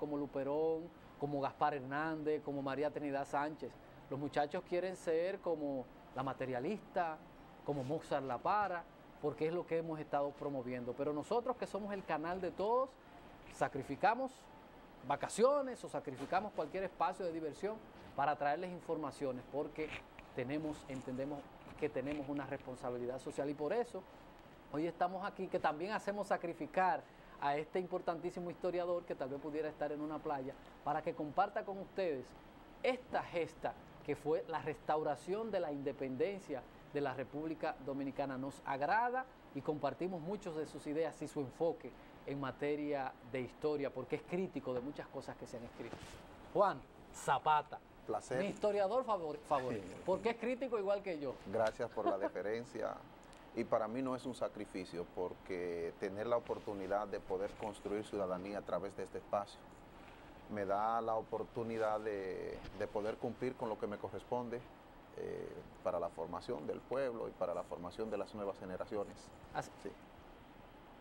como Luperón, como Gaspar Hernández, como María Trinidad Sánchez. Los muchachos quieren ser como la materialista, como Mozart La Para, porque es lo que hemos estado promoviendo. Pero nosotros, que somos el canal de todos, sacrificamos vacaciones o sacrificamos cualquier espacio de diversión para traerles informaciones, porque entendemos que tenemos una responsabilidad social, y por eso hoy estamos aquí, que también hacemos sacrificar a este importantísimo historiador que tal vez pudiera estar en una playa, para que comparta con ustedes esta gesta que fue la restauración de la independencia de la República Dominicana. Nos agrada y compartimos muchas de sus ideas y su enfoque en materia de historia, porque es crítico de muchas cosas que se han escrito. Juan Zapata, placer. Mi historiador favorito, porque es crítico igual que yo. Gracias por la deferencia. Y para mí no es un sacrificio, porque tener la oportunidad de poder construir ciudadanía a través de este espacio me da la oportunidad de poder cumplir con lo que me corresponde para la formación del pueblo y para la formación de las nuevas generaciones. Así. Sí.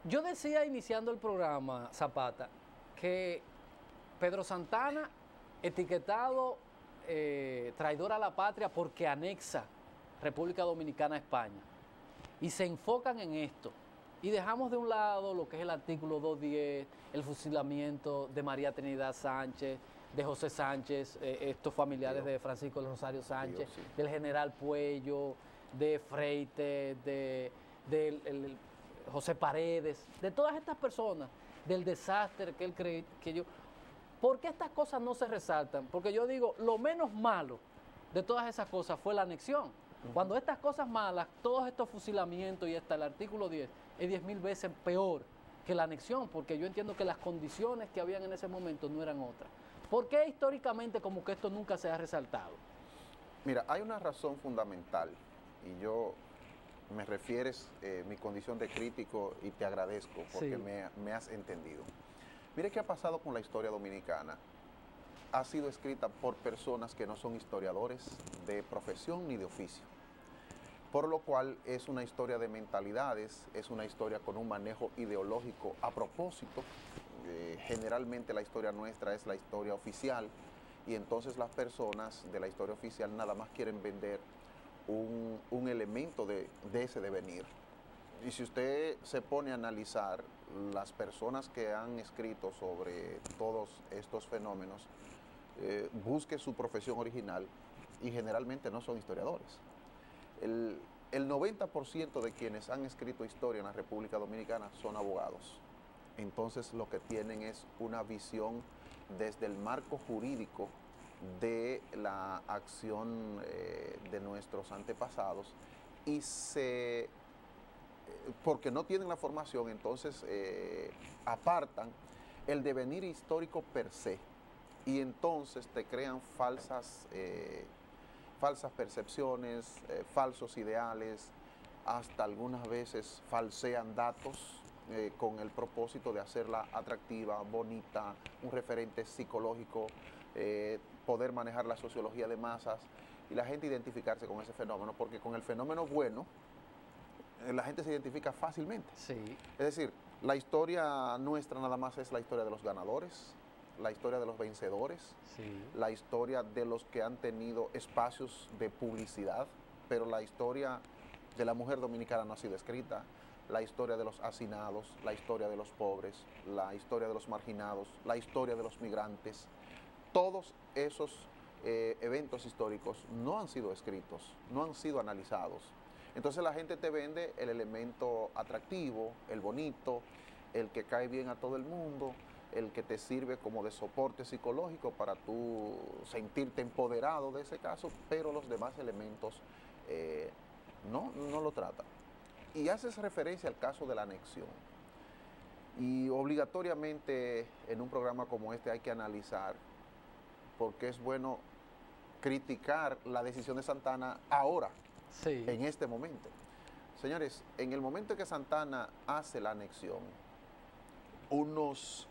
Yo decía iniciando el programa, Zapata, que Pedro Santana, etiquetado traidor a la patria porque anexa República Dominicana a España, y se enfocan en esto, y dejamos de un lado lo que es el artículo 210, el fusilamiento de María Trinidad Sánchez, de José Sánchez, estos familiares de Francisco del Rosario Sánchez, Sí. del general Puello, de Freite, de José Paredes, de todas estas personas, del desastre que él cree que yo... ¿Por qué estas cosas no se resaltan? Porque yo digo, lo menos malo de todas esas cosas fue la anexión. Cuando estas cosas malas, todos estos fusilamientos y hasta el artículo 10, es 10.000 veces peor que la anexión, porque yo entiendo que las condiciones que habían en ese momento no eran otras. ¿Por qué históricamente como que esto nunca se ha resaltado? Mira, hay una razón fundamental, y yo me refieres mi condición de crítico, y te agradezco porque Sí. me has entendido. Mire qué ha pasado con la historia dominicana. Ha sido escrita por personas que no son historiadores de profesión ni de oficio, por lo cual es una historia de mentalidades, es una historia con un manejo ideológico a propósito. Generalmente la historia nuestra es la historia oficial, y entonces las personas de la historia oficial nada más quieren vender un elemento de ese devenir. Y si usted se pone a analizar las personas que han escrito sobre todos estos fenómenos, busque su profesión original, y generalmente no son historiadores. El 90% de quienes han escrito historia en la República Dominicana son abogados. Entonces lo que tienen es una visión desde el marco jurídico de la acción de nuestros antepasados, y porque no tienen la formación, entonces apartan el devenir histórico per se, y entonces te crean falsas percepciones, falsos ideales, hasta algunas veces falsean datos con el propósito de hacerla atractiva, bonita, un referente psicológico, poder manejar la sociología de masas y la gente identificarse con ese fenómeno, porque con el fenómeno bueno la gente se identifica fácilmente. Sí. Es decir, la historia nuestra nada más es la historia de los ganadores, la historia de los vencedores, Sí. la historia de los que han tenido espacios de publicidad, pero la historia de la mujer dominicana no ha sido escrita, la historia de los hacinados, la historia de los pobres, la historia de los marginados, la historia de los migrantes. Todos esos eventos históricos no han sido escritos, no han sido analizados. Entonces la gente te vende el elemento atractivo, el bonito, el que cae bien a todo el mundo, el que te sirve como de soporte psicológico para tú sentirte empoderado de ese caso, pero los demás elementos no lo tratan. Y haces referencia al caso de la anexión. Y obligatoriamente en un programa como este hay que analizar, porque es bueno criticar la decisión de Santana ahora, Sí. en este momento. Señores, en el momento en que Santana hace la anexión, unos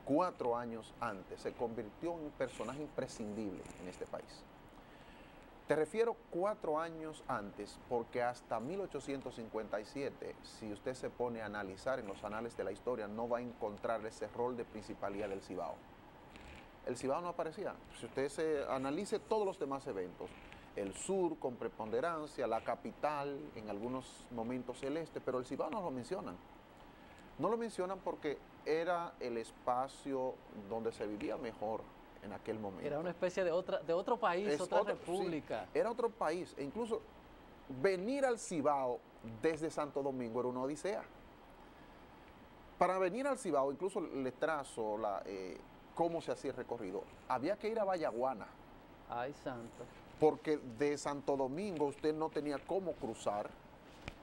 4 años antes, se convirtió en un personaje imprescindible en este país. Te refiero 4 años antes, porque hasta 1857, si usted se pone a analizar en los anales de la historia, no va a encontrar ese rol de principalía del Cibao. El Cibao no aparecía. Si usted se analice todos los demás eventos, el sur con preponderancia, la capital, en algunos momentos el este, pero el Cibao no lo mencionan. No lo mencionan porque era el espacio donde se vivía mejor en aquel momento. Era una especie de otro país, otra república. Sí, era otro país, e incluso venir al Cibao desde Santo Domingo era una odisea. Para venir al Cibao, incluso le trazo cómo se hacía el recorrido. Había que ir a Vallaguana. Ay, santo. Porque de Santo Domingo usted no tenía cómo cruzar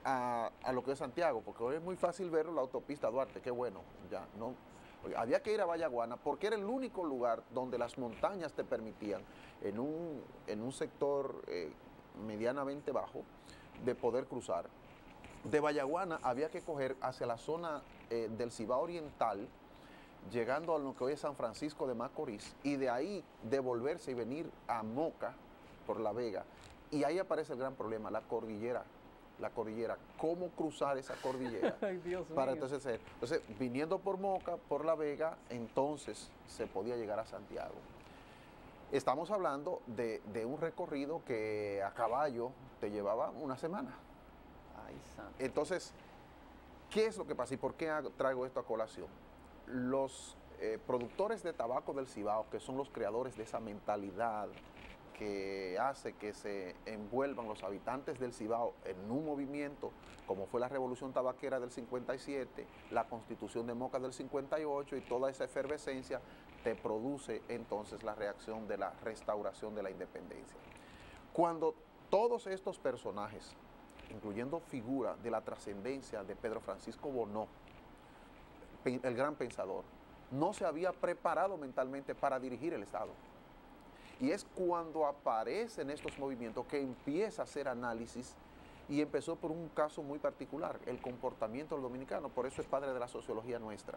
a lo que es Santiago, porque hoy es muy fácil verlo, la autopista Duarte, qué bueno, ya, no. Había que ir a Vallaguana porque era el único lugar donde las montañas te permitían, en un sector medianamente bajo, de poder cruzar. De Vallaguana había que coger hacia la zona del Cibao Oriental, llegando a lo que hoy es San Francisco de Macorís, y de ahí devolverse y venir a Moca, por La Vega. Y ahí aparece el gran problema, la cordillera. ¿Cómo cruzar esa cordillera? Ay, Dios para mío. entonces, viniendo por Moca, por La Vega, entonces se podía llegar a Santiago. Estamos hablando de un recorrido que a caballo te llevaba una semana. Ay, santo. Entonces, ¿qué es lo que pasa y por qué traigo esto a colación? Los productores de tabaco del Cibao, que son los creadores de esa mentalidad que hace que se envuelvan los habitantes del Cibao en un movimiento, como fue la Revolución Tabaquera del 57, la Constitución de Moca del 58, y toda esa efervescencia te produce entonces la reacción de la restauración de la independencia. Cuando todos estos personajes, incluyendo figura de la trascendencia de Pedro Francisco Bonó, el gran pensador, no se había preparado mentalmente para dirigir el Estado. Y es cuando aparecen estos movimientos que empieza a hacer análisis, y empezó por un caso muy particular, el comportamiento del dominicano, por eso es padre de la sociología nuestra.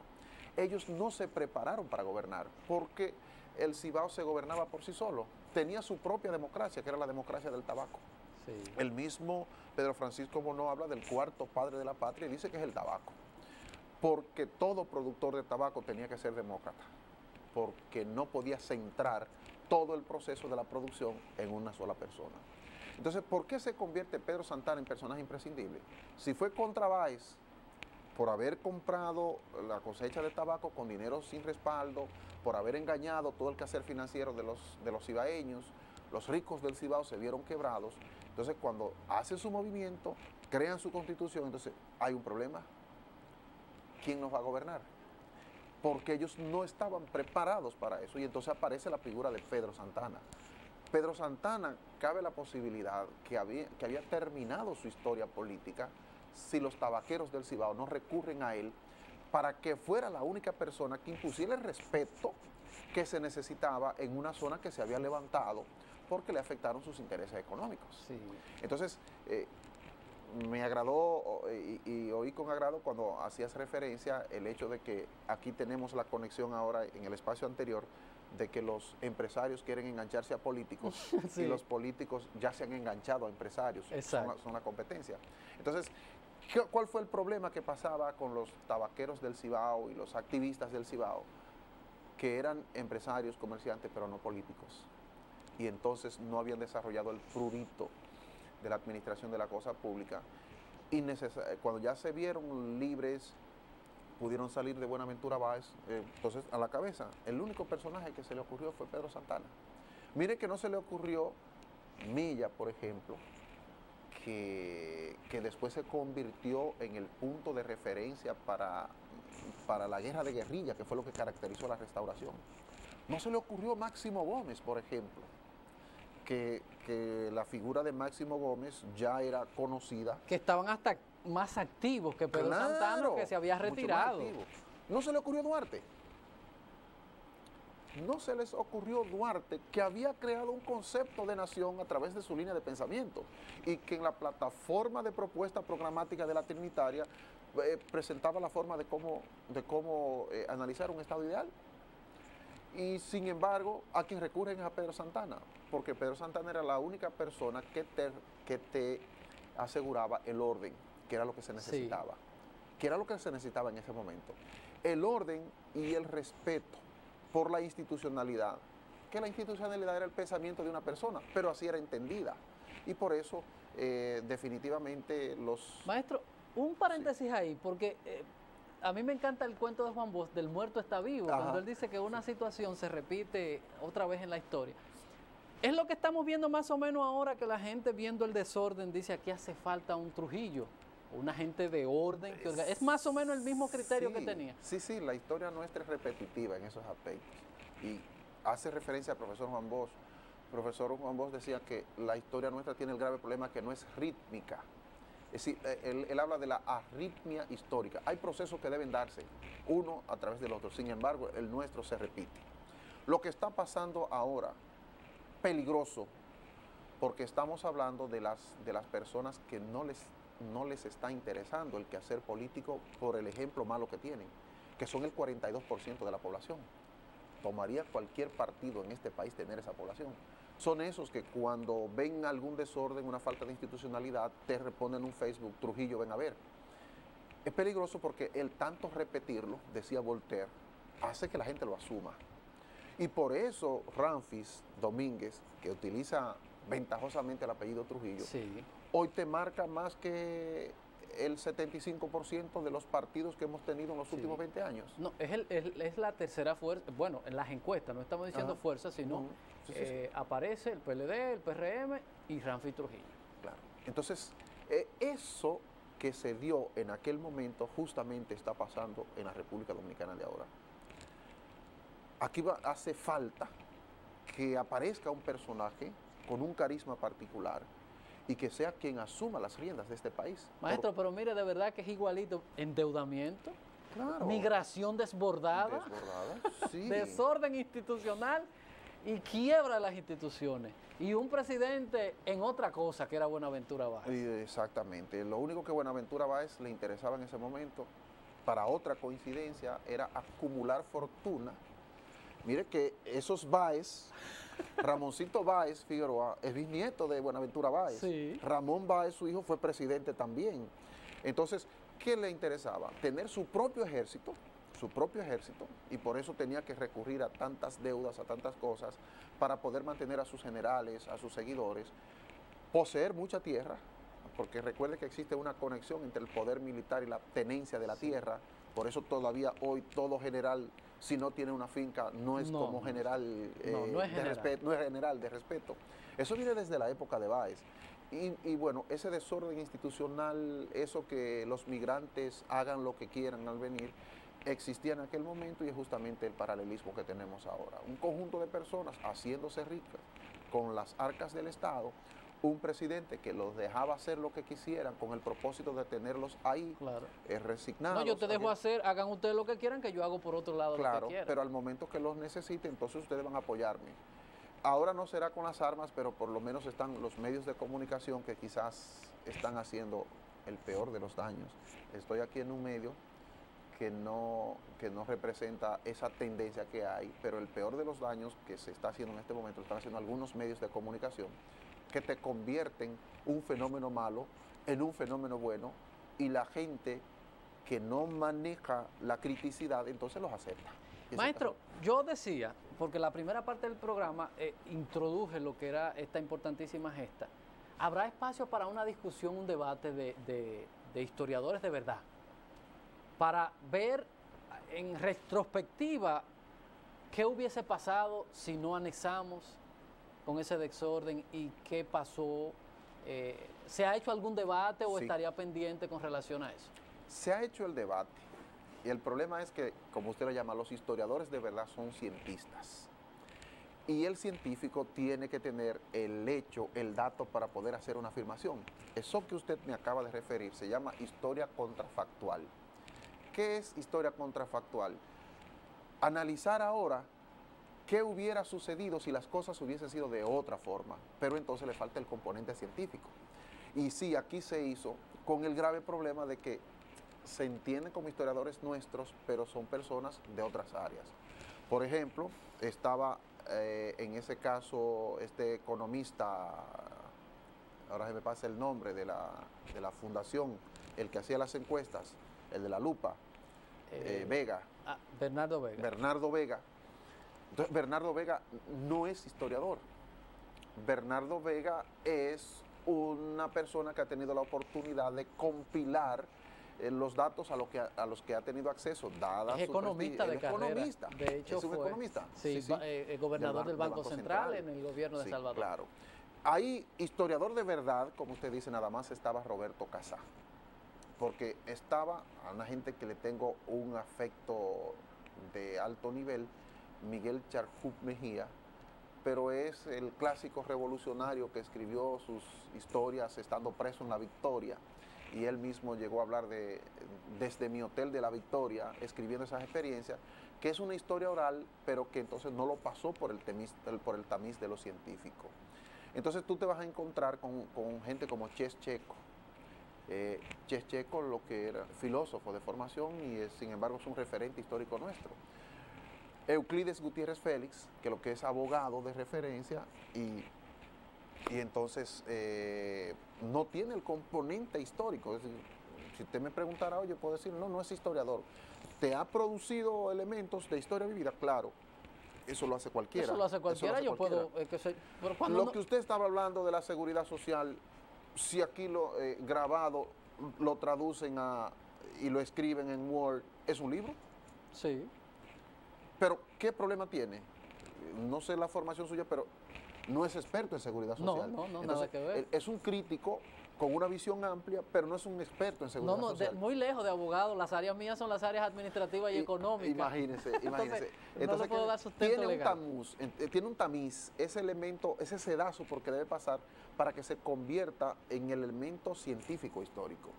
Ellos no se prepararon para gobernar, porque el Cibao se gobernaba por sí solo, tenía su propia democracia, que era la democracia del tabaco. Sí. El mismo Pedro Francisco Bonó habla del cuarto padre de la patria y dice que es el tabaco, porque todo productor de tabaco tenía que ser demócrata, porque no podía centrar todo el proceso de la producción en una sola persona. Entonces, ¿por qué se convierte Pedro Santana en personaje imprescindible? Si fue contra Báez por haber comprado la cosecha de tabaco con dinero sin respaldo, por haber engañado todo el quehacer financiero de los cibaeños, los ricos del Cibao se vieron quebrados. Entonces, cuando hacen su movimiento, crean su constitución, entonces hay un problema. ¿Quién nos va a gobernar? Porque ellos no estaban preparados para eso, y entonces aparece la figura de Pedro Santana. Pedro Santana, cabe la posibilidad que había terminado su historia política si los tabaqueros del Cibao no recurren a él para que fuera la única persona que impusiera el respeto que se necesitaba en una zona que se había levantado porque le afectaron sus intereses económicos. Sí. Entonces, me agradó y oí con agrado cuando hacías referencia el hecho de que aquí tenemos la conexión ahora en el espacio anterior de que los empresarios quieren engancharse a políticos Sí. y los políticos ya se han enganchado a empresarios. Exacto. Son la competencia. Entonces, ¿cuál fue el problema que pasaba con los tabaqueros del Cibao y los activistas del Cibao? Que eran empresarios, comerciantes, pero no políticos. Y entonces no habían desarrollado el prurito de la administración de la cosa pública, y cuando ya se vieron libres, pudieron salir de Buenaventura Báez, entonces a la cabeza. El único personaje que se le ocurrió fue Pedro Santana. Mire que no se le ocurrió Milla, por ejemplo, que después se convirtió en el punto de referencia para la guerra de guerrilla, que fue lo que caracterizó la restauración. No se le ocurrió Máximo Gómez, por ejemplo, que la figura de Máximo Gómez ya era conocida. Que estaban hasta más activos que Pedro Santana, que se había retirado. No se le ocurrió Duarte. No se les ocurrió Duarte, que había creado un concepto de nación a través de su línea de pensamiento, y que en la plataforma de propuesta programática de la Trinitaria presentaba la forma de cómo analizar un Estado ideal. Y sin embargo, a quien recurren es a Pedro Santana, porque Pedro Santana era la única persona que te aseguraba el orden, que era lo que se necesitaba, que era lo que se necesitaba en ese momento. El orden y el respeto por la institucionalidad, que la institucionalidad era el pensamiento de una persona, pero así era entendida. Y por eso, definitivamente, los... Maestro, un paréntesis ahí, porque a mí me encanta el cuento de Juan Bosch, del muerto está vivo, cuando él dice que una situación se repite otra vez en la historia. Es lo que estamos viendo más o menos ahora, que la gente viendo el desorden dice aquí hace falta un Trujillo, una gente de orden. Es más o menos el mismo criterio que tenía. Sí, la historia nuestra es repetitiva en esos aspectos. Y hace referencia al profesor Juan Bosch. El profesor Juan Bosch decía que la historia nuestra tiene el grave problema que no es rítmica. Es decir, él habla de la arritmia histórica. Hay procesos que deben darse, uno a través del otro. Sin embargo, el nuestro se repite. Lo que está pasando ahora, peligroso, porque estamos hablando de las personas que no les está interesando el quehacer político por el ejemplo malo que tienen, que son el 42% de la población. Tomaría cualquier partido en este país tener esa población. Son esos que cuando ven algún desorden, una falta de institucionalidad, te responden en un Facebook, Trujillo, ven a ver. Es peligroso porque el tanto repetirlo, decía Voltaire, hace que la gente lo asuma. Y por eso Ramfis Domínguez, que utiliza ventajosamente el apellido Trujillo, hoy te marca más que el 75% de los partidos que hemos tenido en los últimos 20 años. No, es la tercera fuerza, bueno, en las encuestas, no estamos diciendo fuerza, sino aparece el PLD, el PRM y Ramfis Trujillo. Claro. Entonces, eso que se dio en aquel momento justamente está pasando en la República Dominicana de ahora. Aquí hace falta que aparezca un personaje con un carisma particular y que sea quien asuma las riendas de este país. Maestro, pero mire, de verdad que es igualito. Endeudamiento, claro, migración desbordada, sí, desorden institucional y quiebra de las instituciones. Y un presidente en otra cosa, que era Buenaventura Báez. Exactamente. Lo único que Buenaventura Báez le interesaba en ese momento, para otra coincidencia, era acumular fortuna. Mire que esos Báez, Ramoncito Báez Figueroa es bisnieto de Buenaventura Báez. Sí. Ramón Báez, su hijo, fue presidente también. Entonces, ¿qué le interesaba? Tener su propio ejército, y por eso tenía que recurrir a tantas deudas, a tantas cosas, para poder mantener a sus generales, a sus seguidores, poseer mucha tierra, porque recuerde que existe una conexión entre el poder militar y la tenencia de la tierra. Por eso todavía hoy todo general, si no tiene una finca, no es como general, no es general de respeto. Eso viene desde la época de Báez. Y bueno, ese desorden institucional, eso que los migrantes hagan lo que quieran al venir, existía en aquel momento y es justamente el paralelismo que tenemos ahora. Un conjunto de personas haciéndose ricas con las arcas del Estado, un presidente que los dejaba hacer lo que quisieran con el propósito de tenerlos ahí, resignados. No, yo te dejo hacer, hagan ustedes lo que quieran, que yo hago por otro lado lo que quieran. Pero al momento que los necesite, entonces ustedes van a apoyarme. Ahora no será con las armas, pero por lo menos están los medios de comunicación que quizás están haciendo el peor de los daños. Estoy aquí en un medio que no representa esa tendencia que hay, pero el peor de los daños que se está haciendo en este momento lo están haciendo algunos medios de comunicación que te convierten un fenómeno malo en un fenómeno bueno y la gente que no maneja la criticidad entonces los acepta. Maestro, yo decía, porque la primera parte del programa introduje lo que era esta importantísima gesta, ¿habrá espacio para una discusión, un debate de historiadores de verdad? Para ver en retrospectiva qué hubiese pasado si no anexamos con ese desorden y qué pasó. ¿Se ha hecho algún debate o estaría pendiente con relación a eso? Se ha hecho el debate y el problema es que, como usted lo llama, los historiadores de verdad son cientistas y el científico tiene que tener el hecho, el dato para poder hacer una afirmación. Eso que usted me acaba de referir se llama historia contrafactual. ¿Qué es historia contrafactual? Analizar ahora qué hubiera sucedido si las cosas hubiesen sido de otra forma, pero entonces le falta el componente científico. Y sí, aquí se hizo con el grave problema de que se entienden como historiadores nuestros, pero son personas de otras áreas. Por ejemplo, estaba en ese caso este economista, ahora se me pasa el nombre de la fundación, el que hacía las encuestas, el de la lupa, Vega. Bernardo Vega. Bernardo Vega. Entonces, Bernardo Vega no es historiador. Bernardo Vega es una persona que ha tenido la oportunidad de compilar los datos a los que ha tenido acceso, dadas es economista de carrera. Economista. De hecho, ¿Es un economista? Sí, sí. Gobernador del Banco Central en el gobierno de Salvador. Claro. Ahí, historiador de verdad, como usted dice, nada más estaba Roberto Casá, porque estaba a una gente que le tengo un afecto de alto nivel, Miguel Charcup Mejía, pero es el clásico revolucionario que escribió sus historias estando preso en La Victoria, y él mismo llegó a hablar de desde mi hotel de La Victoria, escribiendo esas experiencias, que es una historia oral, pero que entonces no lo pasó por el tamiz de lo científico. Entonces tú te vas a encontrar con gente como Ches Checo. Ches Checo, lo que era filósofo de formación y sin embargo es un referente histórico nuestro. Euclides Gutiérrez Félix, que lo que es abogado de referencia y entonces no tiene el componente histórico. Es decir, si usted me preguntara hoy, yo puedo decir, no es historiador. ¿Te ha producido elementos de historia vivida? Claro. Eso lo hace cualquiera. Eso lo hace cualquiera, yo puedo... pero cuando que usted estaba hablando de la seguridad social, si aquí lo grabado lo traducen y lo escriben en Word, ¿es un libro? Sí. Pero, ¿qué problema tiene? No sé la formación suya, pero no es experto en seguridad social. No, entonces, nada que ver. Es un crítico con una visión amplia, pero no es un experto en seguridad social. Muy lejos de abogado. Las áreas mías son las áreas administrativas y económicas. Imagínese. Entonces no le puedo dar sustento legal. Tiene un tamiz, ese elemento, ese sedazo porque debe pasar para que se convierta en el elemento científico histórico.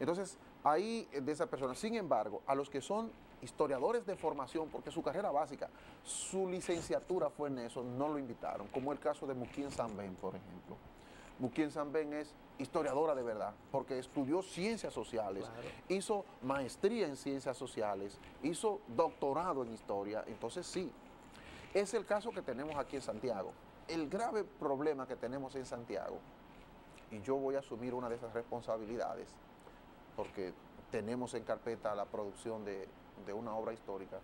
Entonces, ahí de esa persona, sin embargo, a los que son historiadores de formación, porque su carrera básica, su licenciatura fue en eso, no lo invitaron, como el caso de Muquien Sanben, por ejemplo. Muquien Sanben es historiadora de verdad, porque estudió ciencias sociales, claro. Hizo maestría en ciencias sociales, hizo doctorado en historia, entonces sí, es el caso que tenemos aquí en Santiago. El grave problema que tenemos en Santiago, y yo voy a asumir una de esas responsabilidades, porque tenemos en carpeta la producción de una obra histórica.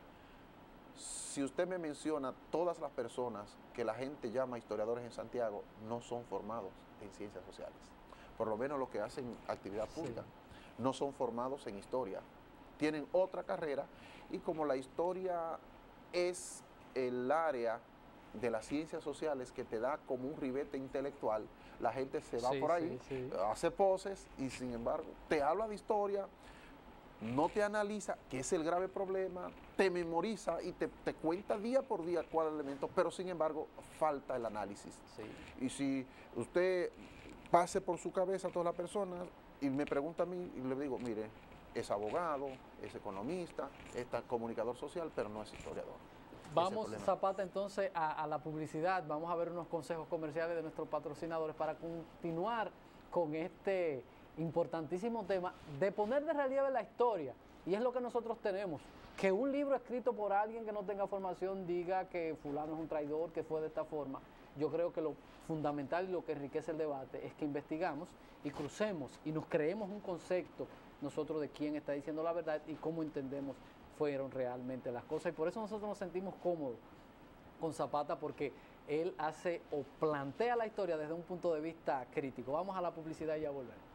Si usted me menciona, todas las personas que la gente llama historiadores en Santiago no son formados en ciencias sociales. Por lo menos los que hacen actividad pública, sí. No son formados en historia. Tienen otra carrera y como la historia es el área de las ciencias sociales que te da como un ribete intelectual, la gente se va por ahí, hace poses y sin embargo te habla de historia, no te analiza, que es el grave problema, te memoriza y te cuenta día por día cuál es el elemento, pero sin embargo falta el análisis. Sí. Y si usted pase por su cabeza a todas las personas y me pregunta a mí, y le digo, mire, es abogado, es economista, es comunicador social, pero no es historiador. Vamos, Zapata, entonces a la publicidad. Vamos a ver unos consejos comerciales de nuestros patrocinadores para continuar con este importantísimo tema de poner de relieve la historia. Y es lo que nosotros tenemos. Que un libro escrito por alguien que no tenga formación diga que fulano es un traidor, que fue de esta forma. Yo creo que lo fundamental y lo que enriquece el debate es que investigamos y crucemos y nos creemos un concepto nosotros de quién está diciendo la verdad y cómo entendemos fueron realmente las cosas. Y por eso nosotros nos sentimos cómodos con Zapata, porque él hace o plantea la historia desde un punto de vista crítico. Vamos a la publicidad y ya volvemos.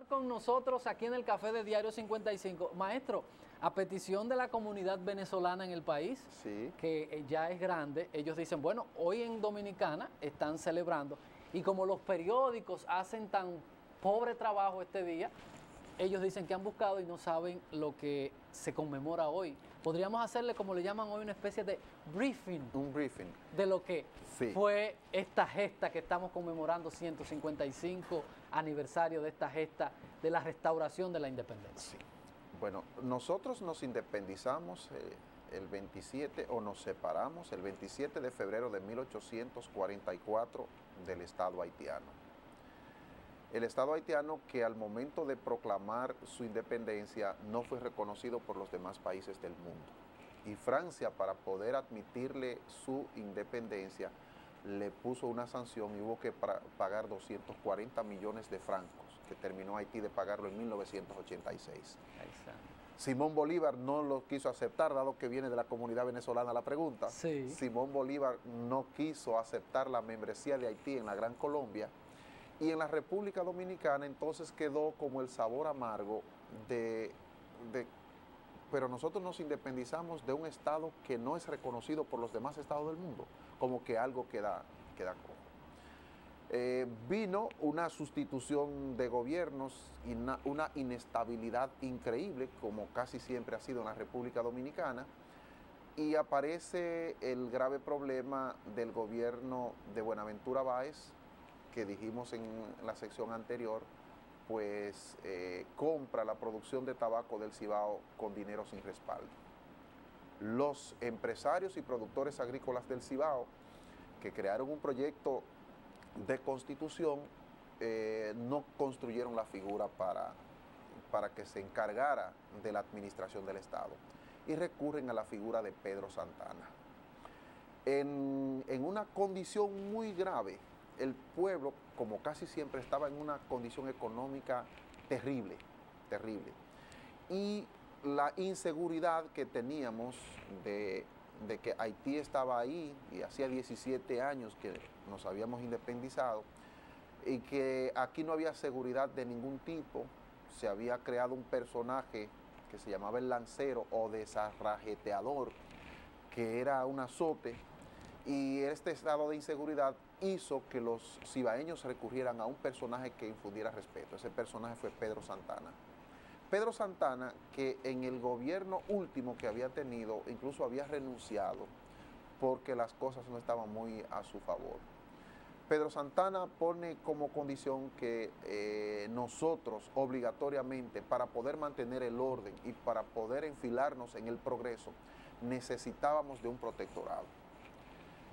con nosotros aquí en el Café de Diario 55. Maestro, a petición de la comunidad venezolana en el país, Sí. que ya es grande, ellos dicen, bueno, hoy en Dominicana están celebrando, y como los periódicos hacen tan pobre trabajo este día, ellos dicen que han buscado y no saben lo que se conmemora hoy. Podríamos hacerle, como le llaman hoy, una especie de briefing Un briefing. de lo que Sí. fue esta gesta que estamos conmemorando, 155 aniversario de esta gesta de la restauración de la independencia. Sí. Bueno, nosotros nos independizamos el 27, o nos separamos el 27 de febrero de 1844 del Estado haitiano. El Estado haitiano que al momento de proclamar su independencia no fue reconocido por los demás países del mundo. Y Francia, para poder admitirle su independencia, le puso una sanción y hubo que pagar 240 millones de francos, que terminó Haití de pagarlo en 1986. Ahí está. Simón Bolívar no lo quiso aceptar, dado que viene de la comunidad venezolana la pregunta. Sí. Simón Bolívar no quiso aceptar la membresía de Haití en la Gran Colombia, y en la República Dominicana entonces quedó como el sabor amargo pero nosotros nos independizamos de un estado que no es reconocido por los demás estados del mundo, como que algo queda cojo. Vino una sustitución de gobiernos y una inestabilidad increíble, como casi siempre ha sido en la República Dominicana, y aparece el grave problema del gobierno de Buenaventura Báez, que dijimos en la sección anterior, pues compra la producción de tabaco del Cibao con dinero sin respaldo. Los empresarios y productores agrícolas del Cibao, que crearon un proyecto de constitución, no construyeron la figura para que se encargara de la administración del Estado, y recurren a la figura de Pedro Santana. En una condición muy grave, el pueblo, como casi siempre, estaba en una condición económica terrible, terrible. Y la inseguridad que teníamos de que Haití estaba ahí, y hacía 17 años que nos habíamos independizado, y que aquí no había seguridad de ningún tipo. Se había creado un personaje que se llamaba el lancero o desarrajeteador, que era un azote, y este estado de inseguridad hizo que los cibaeños recurrieran a un personaje que infundiera respeto. Ese personaje fue Pedro Santana. Pedro Santana, que en el gobierno último que había tenido, incluso había renunciado porque las cosas no estaban muy a su favor. Pedro Santana pone como condición que nosotros obligatoriamente, para poder mantener el orden y para poder enfilarnos en el progreso, necesitábamos de un protectorado.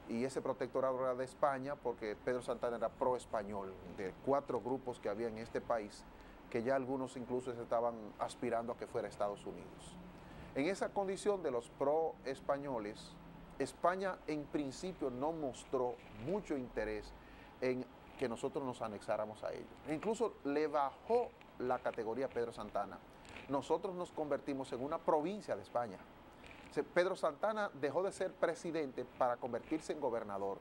Y ese protectorado era de España, porque Pedro Santana era pro-español, de 4 grupos que había en este país, que ya algunos incluso se estaban aspirando a que fuera Estados Unidos. En esa condición de los pro-españoles, España en principio no mostró mucho interés en que nosotros nos anexáramos a ellos. Incluso le bajó la categoría a Pedro Santana. Nosotros nos convertimos en una provincia de España. Pedro Santana dejó de ser presidente para convertirse en gobernador.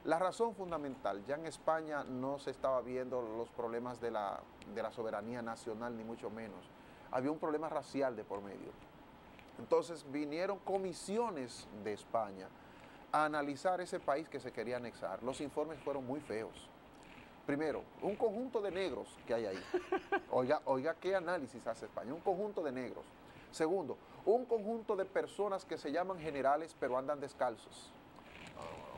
La razón fundamental, ya en España no se estaba viendo los problemas de la soberanía nacional, ni mucho menos. Había un problema racial de por medio. Entonces vinieron comisiones de España a analizar ese país que se quería anexar. Los informes fueron muy feos. Primero, un conjunto de negros que hay ahí. Oiga qué análisis hace España, un conjunto de negros. Segundo, un conjunto de personas que se llaman generales pero andan descalzos,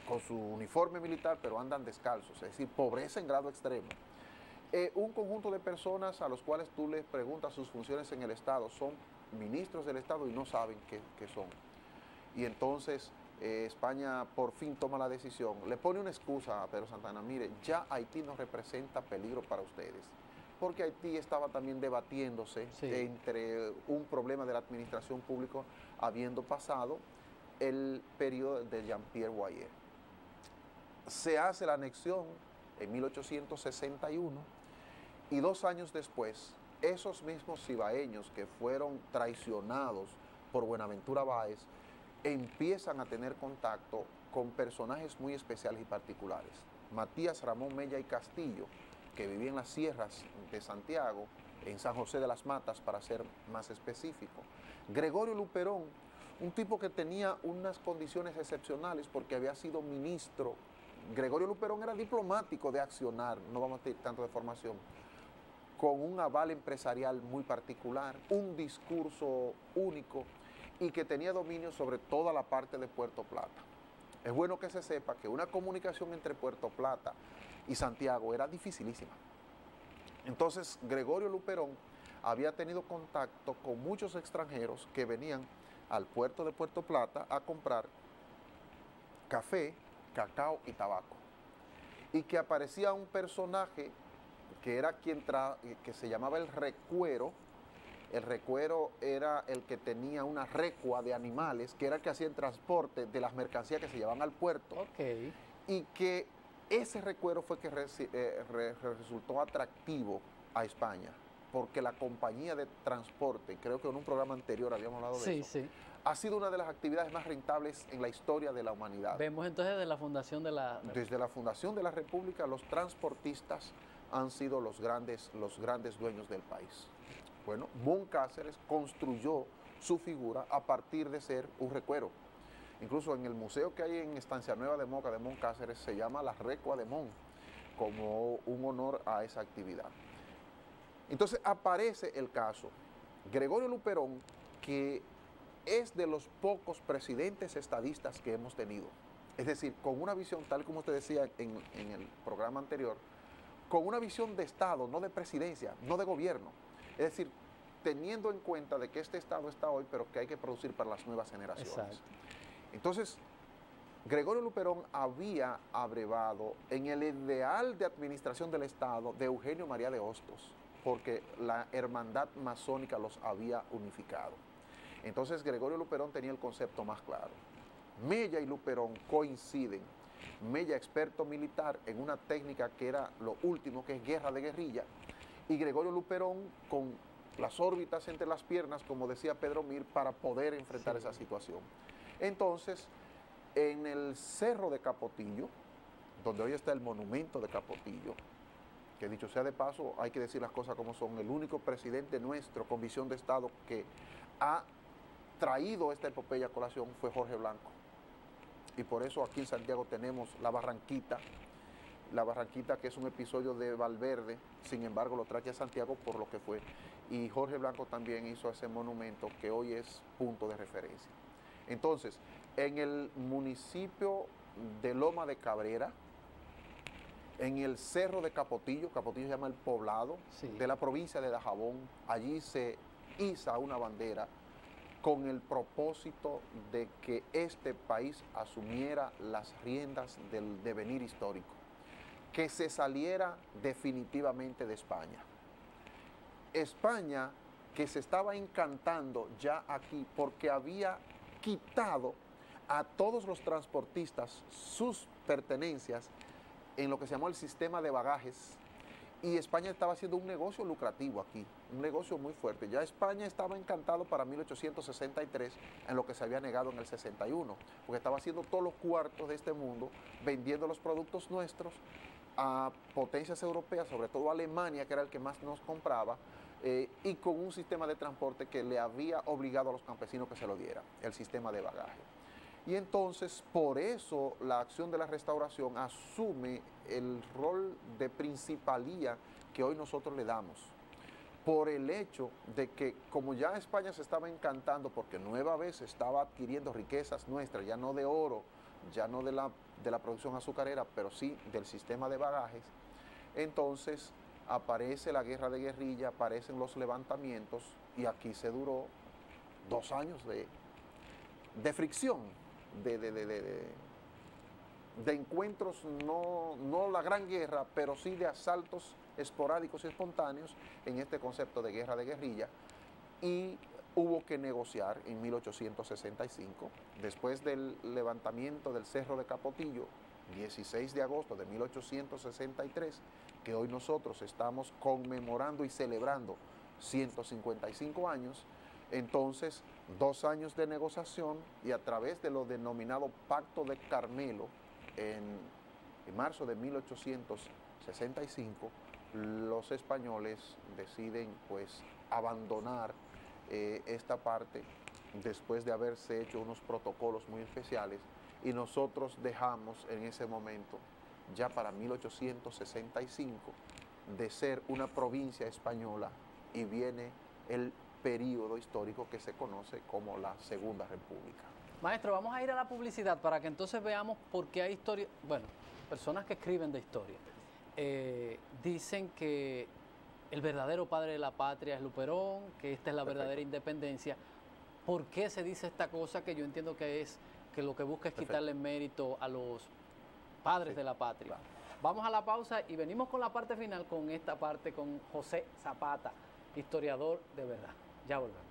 con su uniforme militar pero andan descalzos, es decir, pobreza en grado extremo. Un conjunto de personas a los cuales tú les preguntas sus funciones en el Estado, son ministros del Estado y no saben qué son. Y entonces España por fin toma la decisión, le pone una excusa a Pedro Santana: mire, ya Haití no representa peligro para ustedes, porque Haití estaba también debatiéndose entre un problema de la administración pública, habiendo pasado el periodo de Jean-Pierre Boyer. Se hace la anexión en 1861 y 2 años después, esos mismos cibaeños que fueron traicionados por Buenaventura Báez empiezan a tener contacto con personajes muy especiales y particulares. Matías Ramón Mella y Castillo, que vivía en las sierras de Santiago, en San José de las Matas, para ser más específico. Gregorio Luperón, un tipo que tenía unas condiciones excepcionales porque había sido ministro. Gregorio Luperón era diplomático de accionar, no vamos a decir tanto de formación, con un aval empresarial muy particular, un discurso único y que tenía dominio sobre toda la parte de Puerto Plata. Es bueno que se sepa que una comunicación entre Puerto Plata y Santiago era dificilísima. Entonces, Gregorio Luperón había tenido contacto con muchos extranjeros que venían al puerto de Puerto Plata a comprar café, cacao y tabaco. Y que aparecía un personaje que era que se llamaba el recuero. El recuero era el que tenía una recua de animales, que era el que hacía el transporte de las mercancías que se llevaban al puerto. Ok. Y que ese recuero fue que resultó atractivo a España, porque la compañía de transporte, creo que en un programa anterior habíamos hablado de eso, Sí. ha sido una de las actividades más rentables en la historia de la humanidad. Vemos entonces de la fundación de la... Desde la fundación de la República, los transportistas han sido los grandes dueños del país. Bueno, Moncáceres construyó su figura a partir de ser un recuero. Incluso en el museo que hay en Estancia Nueva de Moca de Moncáceres se llama la Recua de Mon, como un honor a esa actividad. Entonces aparece el caso Gregorio Luperón, que es de los pocos presidentes estadistas que hemos tenido. Es decir, con una visión, tal como usted decía en el programa anterior, con una visión de Estado, no de presidencia, no de gobierno. Es decir, teniendo en cuenta de que este Estado está hoy, pero que hay que producir para las nuevas generaciones. Exacto. Entonces, Gregorio Luperón había abrevado en el ideal de administración del Estado de Eugenio María de Hostos, porque la hermandad masónica los había unificado. Entonces, Gregorio Luperón tenía el concepto más claro. Mella y Luperón coinciden. Mella, experto militar en una técnica que era lo último, que es guerra de guerrilla, y Gregorio Luperón con las órbitas entre las piernas, como decía Pedro Mir, para poder enfrentar esa situación. Entonces, en el Cerro de Capotillo, donde hoy está el monumento de Capotillo, que dicho sea de paso, hay que decir las cosas como son, el único presidente nuestro con visión de Estado que ha traído esta epopeya a colación fue Jorge Blanco. Y por eso aquí en Santiago tenemos la Barranquita que es un episodio de Valverde, sin embargo lo trae a Santiago por lo que fue. Y Jorge Blanco también hizo ese monumento que hoy es punto de referencia. Entonces, en el municipio de Loma de Cabrera, en el Cerro de Capotillo, Capotillo se llama el poblado, de la provincia de Dajabón, allí se iza una bandera con el propósito de que este país asumiera las riendas del devenir histórico, que se saliera definitivamente de España. España, que se estaba encantando ya aquí porque había quitado a todos los transportistas sus pertenencias en lo que se llamó el sistema de bagajes, y España estaba haciendo un negocio lucrativo aquí, un negocio muy fuerte. Ya España estaba encantado para 1863, en lo que se había negado en el 61, porque estaba haciendo todos los cuartos de este mundo, vendiendo los productos nuestros a potencias europeas, sobre todo a Alemania, que era el que más nos compraba, y con un sistema de transporte que le había obligado a los campesinos que se lo diera, el sistema de bagaje. Y entonces, por eso, la acción de la restauración asume el rol de principalía que hoy nosotros le damos, por el hecho de que, como ya España se estaba encantando, porque nueva vez estaba adquiriendo riquezas nuestras, ya no de oro, ya no de la producción azucarera, pero sí del sistema de bagajes, entonces aparece la guerra de guerrilla, aparecen los levantamientos, y aquí se duró 2 años de fricción, de encuentros, no la gran guerra, pero sí de asaltos esporádicos y espontáneos en este concepto de guerra de guerrilla, y hubo que negociar en 1865, después del levantamiento del Cerro de Capotillo, 16 de agosto de 1863, que hoy nosotros estamos conmemorando y celebrando 155 años, entonces 2 años de negociación, y a través de lo denominado Pacto de Carmelo, en marzo de 1865, los españoles deciden pues abandonar esta parte después de haberse hecho unos protocolos muy especiales, y nosotros dejamos en ese momento, ya para 1865, de ser una provincia española, y viene el periodo histórico que se conoce como la Segunda República. Maestro, vamos a ir a la publicidad para que entonces veamos por qué hay historia. Bueno, personas que escriben de historia dicen que el verdadero padre de la patria es Luperón, que esta es la verdadera independencia. ¿Por qué se dice esta cosa que yo entiendo que es que lo que busca es quitarle mérito a los padres de la patria? Claro. Vamos a la pausa y venimos con la parte final, con esta parte con José Zapata, historiador de verdad. Ya volvemos.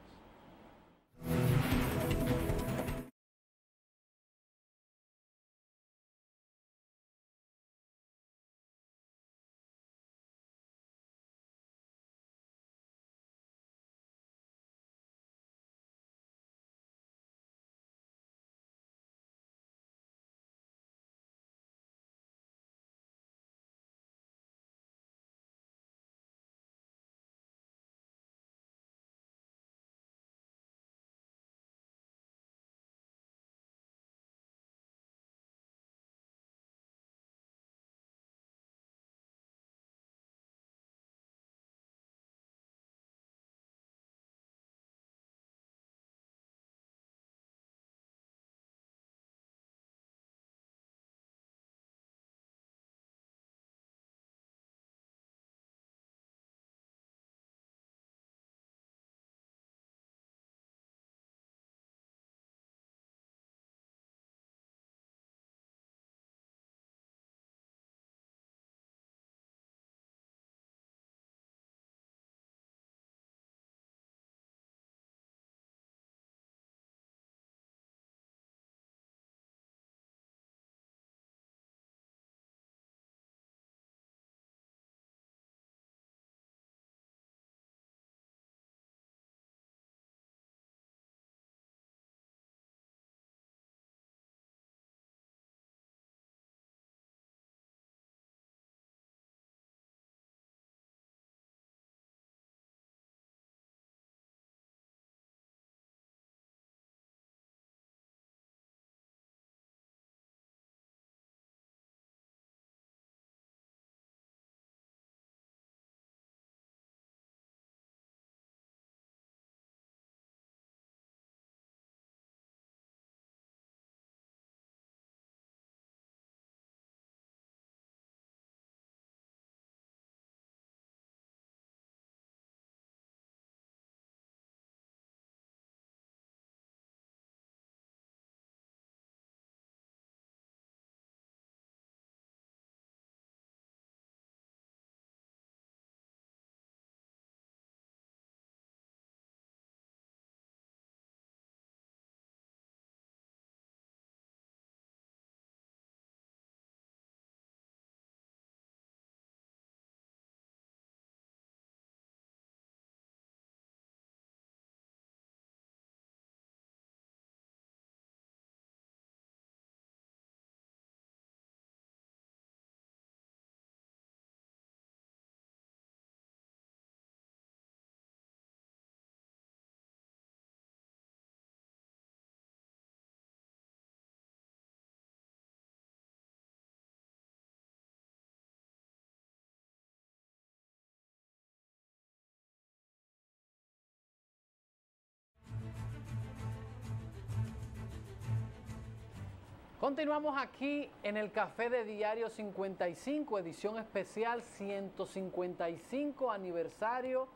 Continuamos aquí en el Café de Diario 55, edición especial 155 aniversario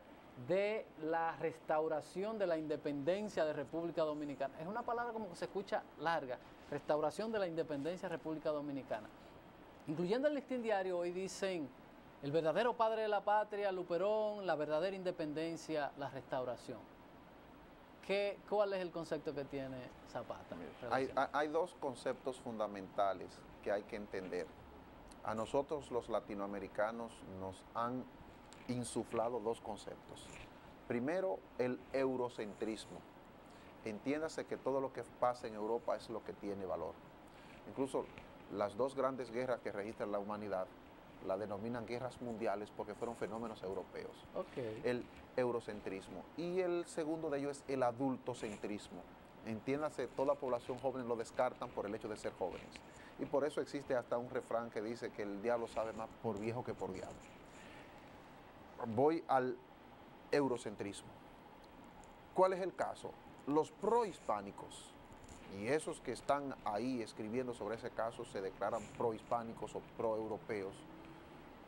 de la restauración de la independencia de República Dominicana. Es una palabra como que se escucha larga, restauración de la independencia de República Dominicana. Incluyendo el listín diario, hoy dicen el verdadero padre de la patria, Luperón, la verdadera independencia, la restauración. ¿Cuál es el concepto que tiene Zapata? Hay dos conceptos fundamentales que hay que entender. A nosotros los latinoamericanos nos han insuflado dos conceptos. Primero, el eurocentrismo. Entiéndase que todo lo que pasa en Europa es lo que tiene valor. Incluso las dos grandes guerras que registra la humanidad, la denominan guerras mundiales porque fueron fenómenos europeos. Okay. El eurocentrismo. Y el segundo de ellos es el adultocentrismo. Entiéndase, toda población joven lo descartan por el hecho de ser jóvenes. Y por eso existe hasta un refrán que dice que el diablo sabe más por viejo que por diablo. Voy al eurocentrismo. ¿Cuál es el caso? Los prohispánicos, y esos que están ahí escribiendo sobre ese caso se declaran prohispánicos o proeuropeos,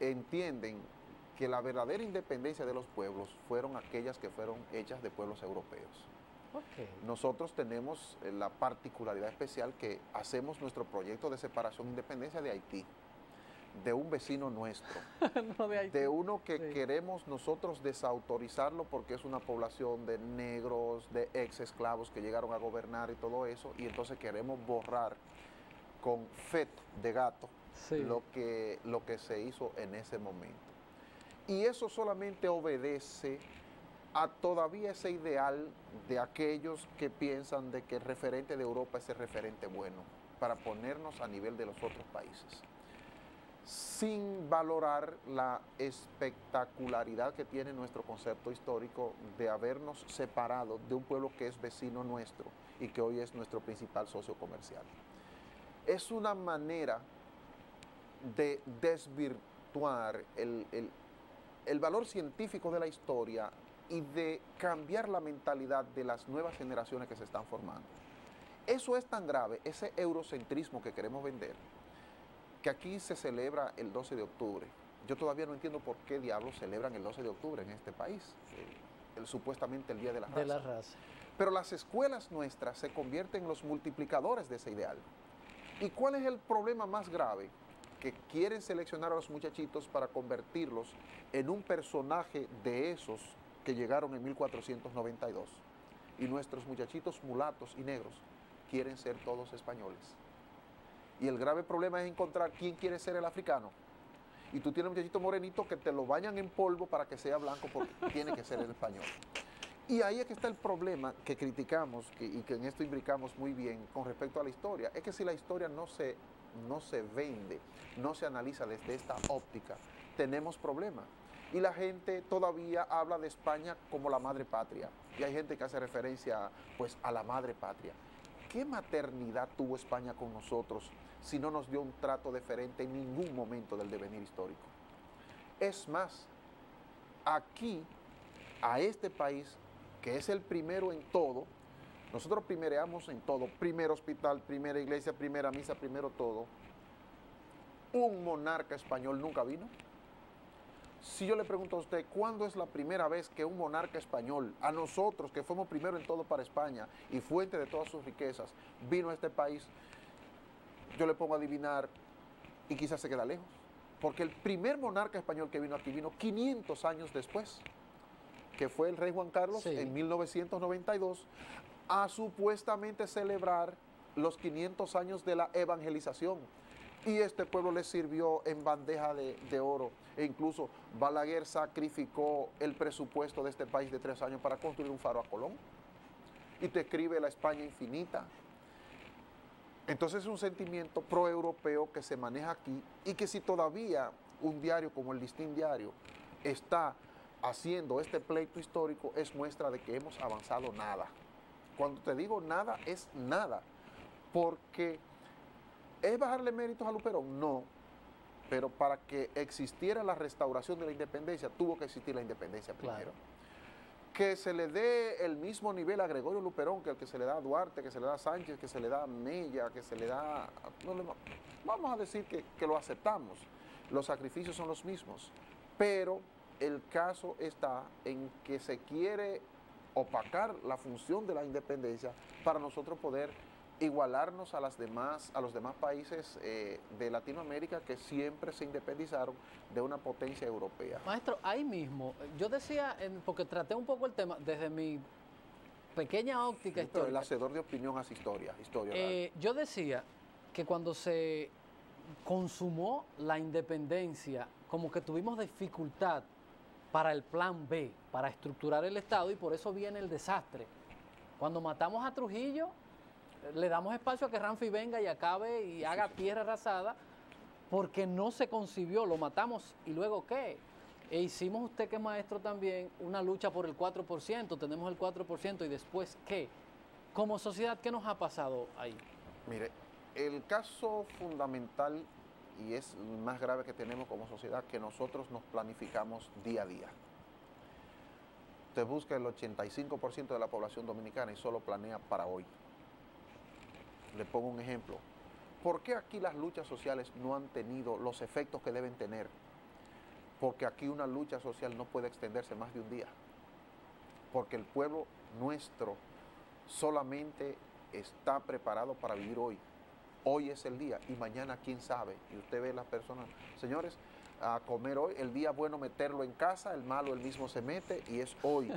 entienden que la verdadera independencia de los pueblos fueron aquellas que fueron hechas de pueblos europeos. Okay. Nosotros tenemos la particularidad especial que hacemos nuestro proyecto de separación e independencia de Haití, de un vecino nuestro, No de Haití. de uno que Sí. queremos nosotros desautorizarlo porque es una población de negros, de ex esclavos que llegaron a gobernar y todo eso, y entonces queremos borrar con feto de gato Sí. lo que se hizo en ese momento. Y eso solamente obedece a todavía ese ideal de aquellos que piensan de que el referente de Europa es el referente bueno, para ponernos a nivel de los otros países, sin valorar la espectacularidad que tiene nuestro concepto histórico de habernos separado de un pueblo que es vecino nuestro y que hoy es nuestro principal socio comercial. Es una manera de desvirtuar el valor científico de la historia y de cambiar la mentalidad de las nuevas generaciones que se están formando. Eso es tan grave, ese eurocentrismo que queremos vender, que aquí se celebra el 12 de octubre. Yo todavía no entiendo por qué diablos celebran el 12 de octubre en este país, supuestamente el Día de la Raza. De la raza. Pero las escuelas nuestras se convierten en los multiplicadores de ese ideal. ¿Y cuál es el problema más grave? Que quieren seleccionar a los muchachitos para convertirlos en un personaje de esos que llegaron en 1492. Y nuestros muchachitos mulatos y negros quieren ser todos españoles. Y el grave problema es encontrar quién quiere ser el africano. Y tú tienes un muchachito morenito que te lo bañan en polvo para que sea blanco porque tiene que ser el español. Y ahí es que está el problema que criticamos y que en esto imbricamos muy bien con respecto a la historia. Es que si la historia no se vende, no se analiza desde esta óptica, tenemos problemas. Y la gente todavía habla de España como la madre patria. Y hay gente que hace referencia pues, a la madre patria. ¿Qué maternidad tuvo España con nosotros si no nos dio un trato diferente en ningún momento del devenir histórico? Es más, aquí, a este país, que es el primero en todo, nosotros primereamos en todo, primer hospital, primera iglesia, primera misa, primero todo. Un monarca español nunca vino. Si yo le pregunto a usted, ¿cuándo es la primera vez que un monarca español, a nosotros que fuimos primero en todo para España y fuente de todas sus riquezas, vino a este país? Yo le pongo a adivinar y quizás se queda lejos. Porque el primer monarca español que vino aquí vino 500 años después, que fue el rey Juan Carlos, Sí. en 1992, a supuestamente celebrar los 500 años de la evangelización. Y este pueblo le sirvió en bandeja de oro. E incluso Balaguer sacrificó el presupuesto de este país de 3 años para construir un faro a Colón. Y te escribe la España infinita. Entonces es un sentimiento proeuropeo que se maneja aquí y que si todavía un diario como el Listín Diario está haciendo este pleito histórico, es muestra de que hemos avanzado nada. Cuando te digo nada, es nada. Porque ¿es bajarle méritos a Luperón? No. Pero para que existiera la restauración de la independencia, tuvo que existir la independencia primero. Claro. Que se le dé el mismo nivel a Gregorio Luperón que el que se le da a Duarte, que se le da a Sánchez, que se le da a Mella, que se le da... vamos a decir que lo aceptamos. Los sacrificios son los mismos. Pero el caso está en que se quiere opacar la función de la independencia para nosotros poder igualarnos a los demás países de Latinoamérica que siempre se independizaron de una potencia europea. Maestro, ahí mismo, yo decía, porque traté un poco el tema desde mi pequeña óptica Sí, pero el histórica. hacedor de opinión hace historia oral. Yo decía que cuando se consumó la independencia, como que tuvimos dificultad para el plan B, para estructurar el Estado, y por eso viene el desastre. Cuando matamos a Trujillo, le damos espacio a que Ramfi venga y acabe y haga tierra arrasada, porque no se concibió, lo matamos y luego ¿qué? E hicimos, usted que es maestro también, una lucha por el 4%, tenemos el 4% y después ¿qué? Como sociedad, ¿qué nos ha pasado ahí? Mire, el caso fundamental y es el más grave que tenemos como sociedad, que nosotros nos planificamos día a día. Usted busca el 85% de la población dominicana y solo planea para hoy. Le pongo un ejemplo. ¿Por qué aquí las luchas sociales no han tenido los efectos que deben tener? Porque aquí una lucha social no puede extenderse más de un día. Porque el pueblo nuestro solamente está preparado para vivir hoy. Hoy es el día y mañana quién sabe. Y usted ve las personas, señores, a comer hoy, el día bueno meterlo en casa, el malo él mismo se mete y es hoy.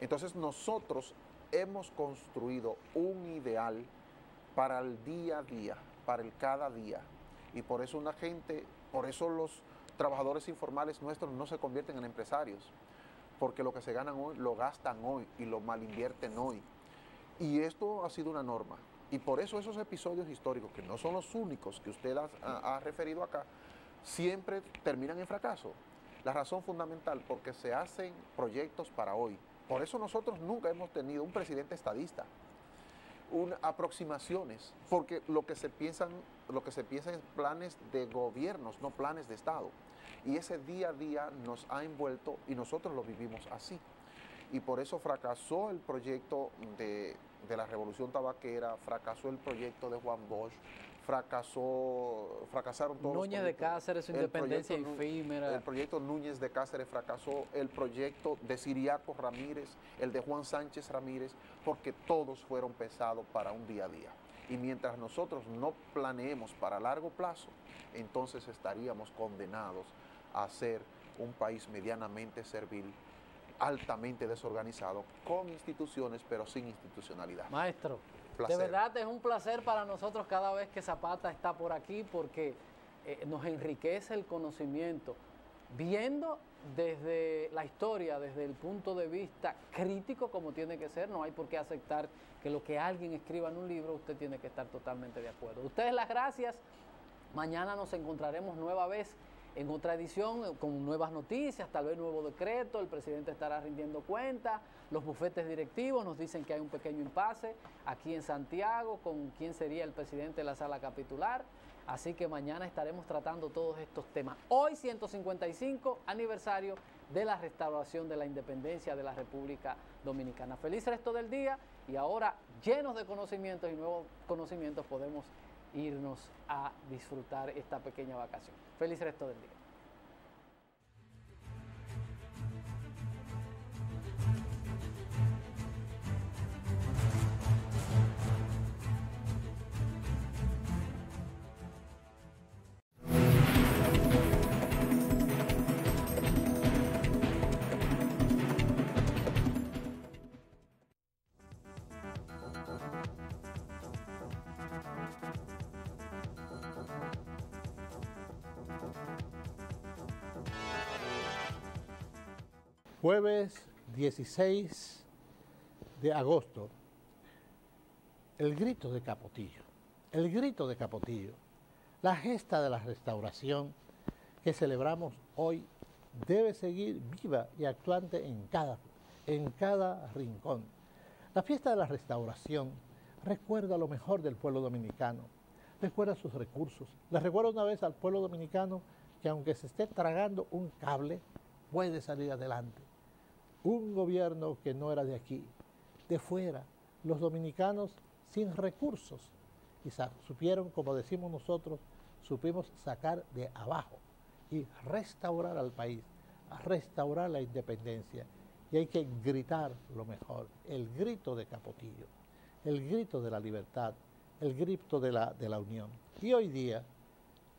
Entonces nosotros hemos construido un ideal para el día a día, para el cada día. Y por eso una gente, por eso los trabajadores informales nuestros no se convierten en empresarios, porque lo que se ganan hoy lo gastan hoy y lo malinvierten hoy. Y esto ha sido una norma. Y por eso esos episodios históricos, que no son los únicos que usted ha referido acá, siempre terminan en fracaso. La razón fundamental, porque se hacen proyectos para hoy. Por eso nosotros nunca hemos tenido un presidente estadista. Aproximaciones, porque lo que se piensan es planes de gobiernos, no planes de Estado. Y ese día a día nos ha envuelto y nosotros lo vivimos así. Y por eso fracasó el proyecto de la Revolución Tabaquera, fracasó el proyecto de Juan Bosch, fracasaron todos Núñez los de Cáceres, su independencia efímera. El proyecto Núñez de Cáceres fracasó, el proyecto de Ciriaco Ramírez, el de Juan Sánchez Ramírez, porque todos fueron pensados para un día a día. Y mientras nosotros no planeemos para largo plazo, entonces estaríamos condenados a ser un país medianamente servil, altamente desorganizado, con instituciones pero sin institucionalidad. Maestro, placer. De verdad es un placer para nosotros cada vez que Zapata está por aquí porque nos enriquece el conocimiento, viendo desde la historia, desde el punto de vista crítico como tiene que ser. No hay por qué aceptar que lo que alguien escriba en un libro, usted tiene que estar totalmente de acuerdo. Ustedes las gracias, mañana nos encontraremos nueva vez en otra edición con nuevas noticias, tal vez nuevo decreto, el presidente estará rindiendo cuenta, los bufetes directivos nos dicen que hay un pequeño impasse aquí en Santiago con quién sería el presidente de la sala capitular, así que mañana estaremos tratando todos estos temas. Hoy 155 aniversario de la restauración de la independencia de la República Dominicana. Feliz resto del día y ahora llenos de conocimientos y nuevos conocimientos podemos irnos a disfrutar esta pequeña vacación. Feliz resto del día. Jueves 16 de agosto, el grito de Capotillo, la gesta de la restauración que celebramos hoy debe seguir viva y actuante en cada rincón. La fiesta de la restauración recuerda lo mejor del pueblo dominicano, recuerda sus recursos, le recuerda una vez al pueblo dominicano que aunque se esté tragando un cable, puede salir adelante. Un gobierno que no era de aquí, de fuera, los dominicanos sin recursos, y supieron, como decimos nosotros, supimos sacar de abajo y restaurar al país, restaurar la independencia. Y hay que gritar lo mejor, el grito de Capotillo, el grito de la libertad, el grito de la unión. Y hoy día,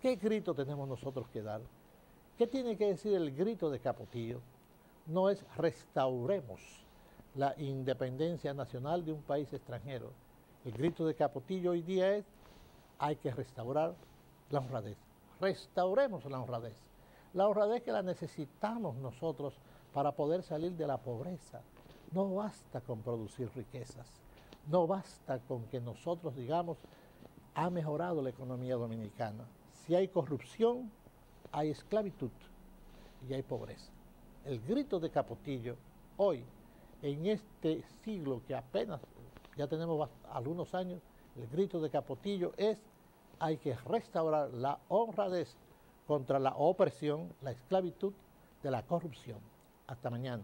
¿qué grito tenemos nosotros que dar? ¿Qué tiene que decir el grito de Capotillo? No es restauremos la independencia nacional de un país extranjero. El grito de Capotillo hoy día es hay que restaurar la honradez. Restauremos la honradez que la necesitamos nosotros para poder salir de la pobreza. No basta con producir riquezas, no basta con que nosotros digamos ha mejorado la economía dominicana. Si hay corrupción, hay esclavitud y hay pobreza. El grito de Capotillo, hoy, en este siglo que apenas ya tenemos algunos años, el grito de Capotillo es: hay que restaurar la honradez contra la opresión, la esclavitud de la corrupción. Hasta mañana,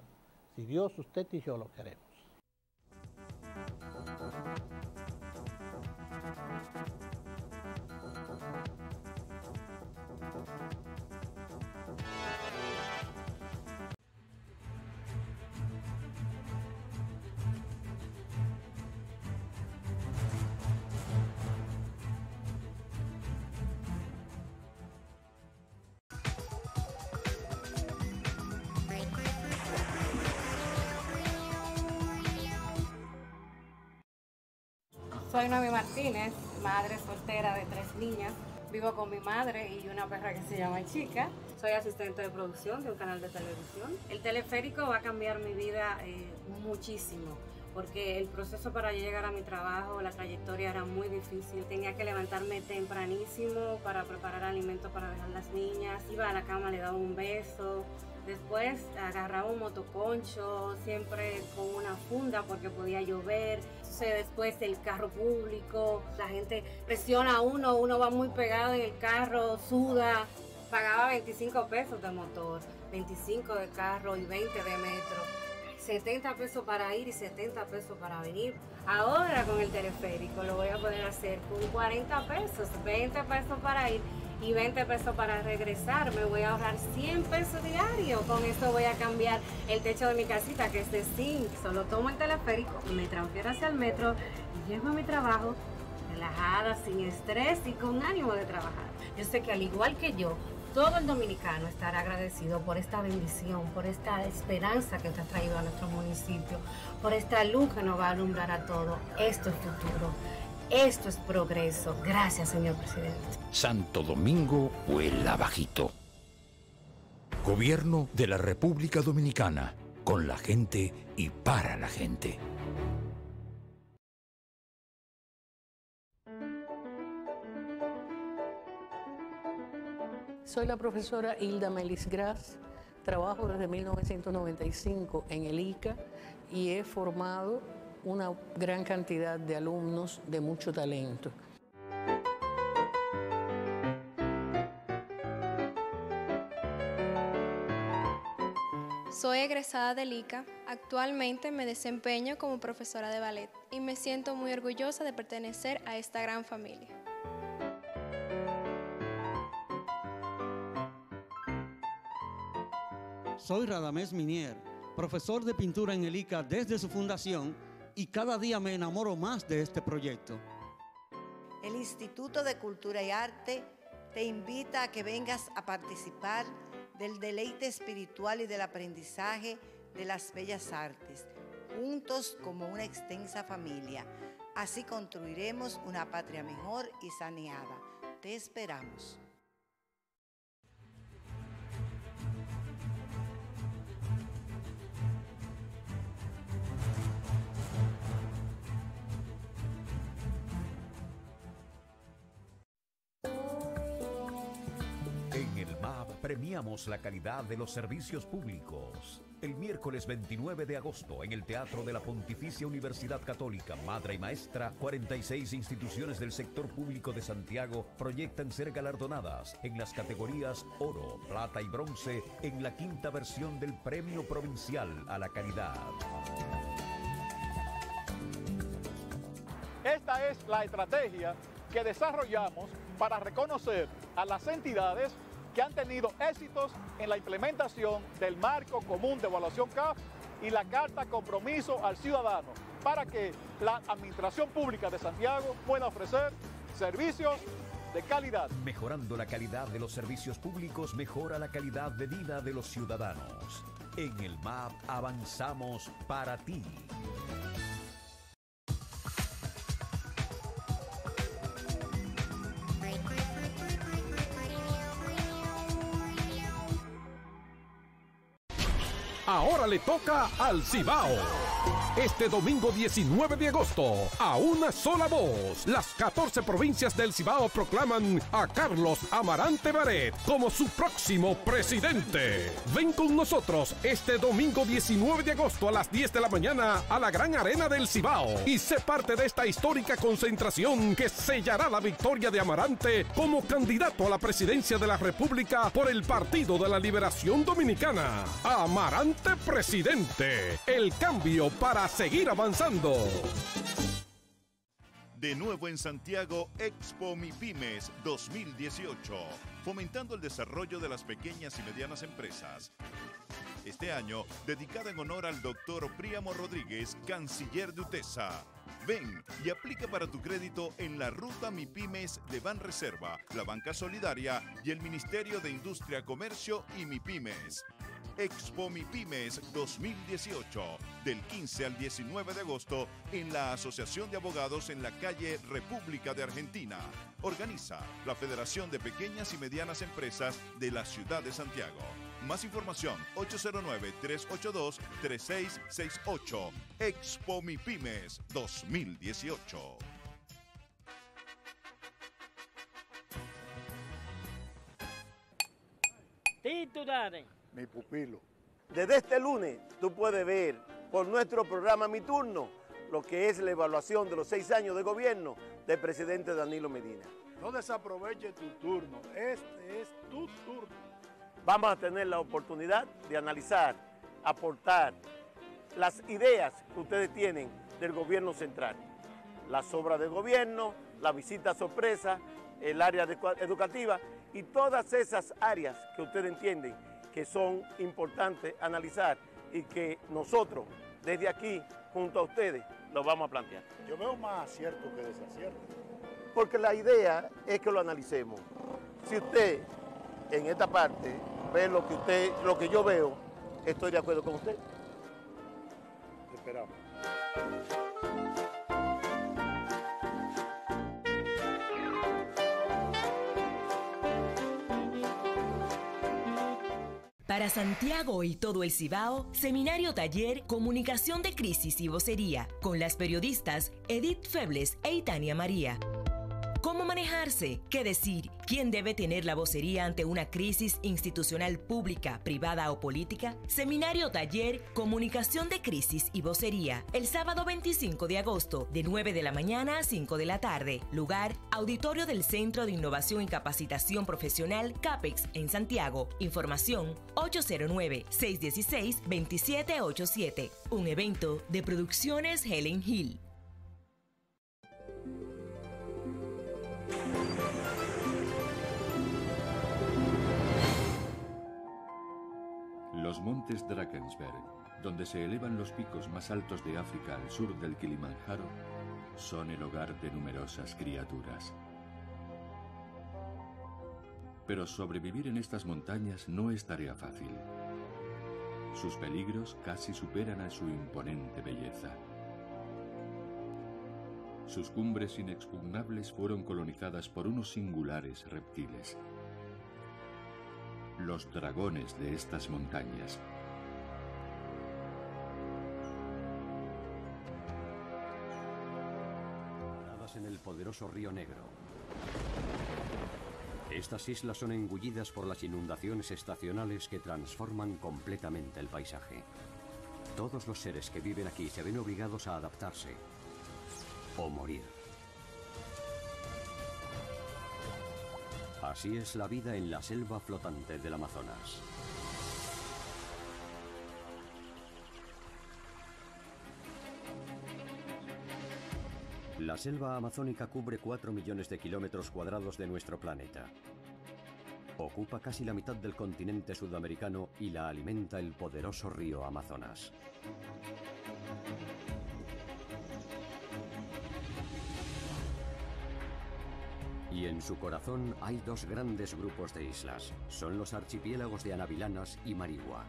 si Dios, usted y yo lo queremos. Soy Noemi Martínez, madre soltera de 3 niñas. Vivo con mi madre y una perra que se llama Chica. Soy asistente de producción de un canal de televisión. El teleférico va a cambiar mi vida muchísimo, porque el proceso para llegar a mi trabajo, la trayectoria era muy difícil. Tenía que levantarme tempranísimo para preparar alimentos para dejar las niñas. Iba a la cama, le daba un beso. Después agarraba un motoconcho, siempre con una funda porque podía llover. Después el carro público, la gente presiona a uno va muy pegado en el carro, suda. Pagaba 25 pesos de motor, 25 de carro y 20 de metro. 70 pesos para ir y 70 pesos para venir. Ahora con el teleférico lo voy a poder hacer con 40 pesos, 20 pesos para ir y 20 pesos para regresar. Me voy a ahorrar 100 pesos diarios. Con esto voy a cambiar el techo de mi casita, que es de zinc. Solo tomo el teleférico, me transfiero hacia el metro y llego a mi trabajo relajada, sin estrés y con ánimo de trabajar. Yo sé que al igual que yo, todo el dominicano estará agradecido por esta bendición, por esta esperanza que te ha traído a nuestro municipio, por esta luz que nos va a alumbrar a todos. Esto es futuro. Esto es progreso. Gracias, señor presidente. Santo Domingo vuela bajito. Gobierno de la República Dominicana. Con la gente y para la gente. Soy la profesora Hilda Melis Gras. Trabajo desde 1995 en el ICA y he formado una gran cantidad de alumnos de mucho talento. Soy egresada del ICA. Actualmente me desempeño como profesora de ballet y me siento muy orgullosa de pertenecer a esta gran familia. Soy Radamés Minier, profesor de pintura en el ICA desde su fundación y cada día me enamoro más de este proyecto. El Instituto de Cultura y Arte te invita a que vengas a participar del deleite espiritual y del aprendizaje de las bellas artes, juntos como una extensa familia. Así construiremos una patria mejor y saneada. Te esperamos. En el MAP premiamos la calidad de los servicios públicos. El miércoles 29 de agosto, en el Teatro de la Pontificia Universidad Católica, Madre y Maestra, 46 instituciones del sector público de Santiago proyectan ser galardonadas en las categorías Oro, Plata y Bronce en la 5ª versión del Premio Provincial a la Calidad. Esta es la estrategia que desarrollamos para reconocer a las entidades que han tenido éxitos en la implementación del Marco Común de Evaluación CAF y la Carta Compromiso al Ciudadano, para que la Administración Pública de Santiago pueda ofrecer servicios de calidad. Mejorando la calidad de los servicios públicos, mejora la calidad de vida de los ciudadanos. En el MAP avanzamos para ti. Ahora le toca al Cibao. este domingo 19 de agosto. A una sola voz, las 14 provincias del Cibao proclaman a Carlos Amarante Barret como su próximo presidente. Ven con nosotros este domingo 19 de agosto a las 10 de la mañana a la Gran Arena del Cibao y sé parte de esta histórica concentración que sellará la victoria de Amarante como candidato a la presidencia de la República por el Partido de la Liberación Dominicana. Amarante presidente, el cambio para seguir avanzando. De nuevo en Santiago, Expo MIPYMES 2018, fomentando el desarrollo de las pequeñas y medianas empresas. Este año, dedicada en honor al doctor Príamo Rodríguez, canciller de UTESA. Ven y aplica para tu crédito en la Ruta MIPYMES de Banreserva, la Banca Solidaria y el Ministerio de Industria, Comercio y MIPYMES. Expo MIPYMES 2018, del 15 al 19 de agosto en la Asociación de Abogados en la calle República de Argentina. Organiza la Federación de Pequeñas y Medianas Empresas de la Ciudad de Santiago. Más información, 809-382-3668. Expo MIPYMES 2018. Titulares. Mi pupilo. Desde este lunes tú puedes ver por nuestro programa Mi Turno lo que es la evaluación de los 6 años de gobierno del presidente Danilo Medina. No desaproveches tu turno, este es tu turno. Vamos a tener la oportunidad de analizar, aportar las ideas que ustedes tienen del gobierno central, las obras de gobierno, la visita sorpresa, el área educativa y todas esas áreas que ustedes entienden que son importantes analizar y que nosotros, desde aquí, junto a ustedes, lo vamos a plantear. Yo veo más acierto que desacierto. Porque la idea es que lo analicemos. Si usted, en esta parte, ve lo que yo veo, estoy de acuerdo con usted. Te esperamos. Para Santiago y todo el Cibao, seminario taller Comunicación de Crisis y Vocería, con las periodistas Edith Febles e Itania María. ¿Cómo manejarse? ¿Qué decir? ¿Quién debe tener la vocería ante una crisis institucional pública, privada o política? Seminario taller Comunicación de Crisis y Vocería, el sábado 25 de agosto, de 9 de la mañana a 5 de la tarde. Lugar, auditorio del Centro de Innovación y Capacitación Profesional CAPEX en Santiago. Información 809-616-2787. Un evento de Producciones Helen Hill. Los montes Drakensberg, donde se elevan los picos más altos de África al sur del Kilimanjaro, son el hogar de numerosas criaturas. Pero sobrevivir en estas montañas no es tarea fácil. Sus peligros casi superan a su imponente belleza. Sus cumbres inexpugnables fueron colonizadas por unos singulares reptiles. Los dragones de estas montañas. Nadas en el poderoso río Negro. Estas islas son engullidas por las inundaciones estacionales que transforman completamente el paisaje. Todos los seres que viven aquí se ven obligados a adaptarse o morir. Así es la vida en la selva flotante del Amazonas. La selva amazónica cubre 4 millones de kilómetros cuadrados de nuestro planeta. Ocupa casi la mitad del continente sudamericano y la alimenta el poderoso río Amazonas. Y en su corazón hay dos grandes grupos de islas. Son los archipiélagos de Anavilanas y Marigua.